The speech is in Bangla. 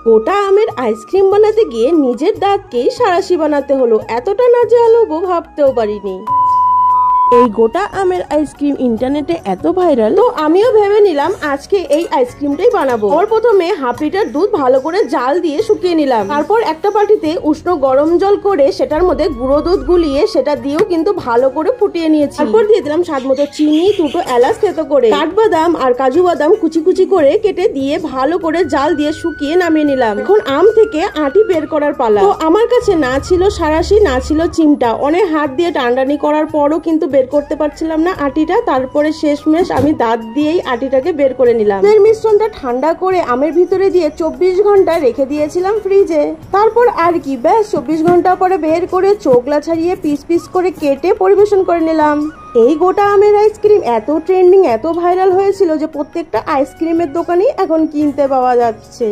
গোটা আমের আইসক্রিম বানাতে গিয়ে নিজের দাঁতকেই সাঁড়াশি বানাতে হলো, এতটা নাজেহাল হবো ভাবতেও পারিনি। এই গোটা আমের আইসক্রিম ইন্টারনেটে এত ভাইরাল, তো আমিও ভেবে নিলাম আজকে এই আইসক্রিমটাই বানাবো। প্রথমে হাফ লিটার দুধ ভালো করে জাল দিয়ে শুকিয়ে নিলাম। তারপর একটা বাটিতে উষ্ণ গরম জল করে সেটার মধ্যে গুঁড়ো দুধ গুলিয়ে সেটা দিয়েও কিন্তু ভালো করে ফুটিয়ে নিয়েছি। তারপর দিয়ে দিলাম স্বাদ মতো চিনি, দুটো এলাচ থেতো করে, কাঠবাদাম আর কাজু বাদাম কুচি কুচি করে কেটে দিয়ে ভালো করে জাল দিয়ে শুকিয়ে নামিয়ে নিলাম। এখন আম থেকে আটি বের করার পালা। তো আমার কাছে না ছিল সাঁড়াশি, না ছিল চিমটা। অনেক হাত দিয়ে টানটানি করার পরও কিন্তু বের করতে পারছিলাম না আটিটা। তারপরে শেষমেশ আমি দাঁত দিয়েই আটিটাকে বের করে নিলাম। এর মিশ্রণটা ঠান্ডা করে আমের ভিতরে দিয়ে 24 ঘন্টা রেখে দিয়েছিলাম ফ্রিজে। তারপর আর কি, ব্যাস 24 ঘন্টা পরে বের করে চোখলা ছাড়িয়ে পিস পিস করে কেটে পরিবেশন করে নিলাম। এই গোটা আমের আইসক্রিম এত ট্রেন্ডিং, এত ভাইরাল হয়েছিল যে প্রত্যেকটা আইসক্রিমের দোকানেই এখন কিনতে পাওয়া যাচ্ছে।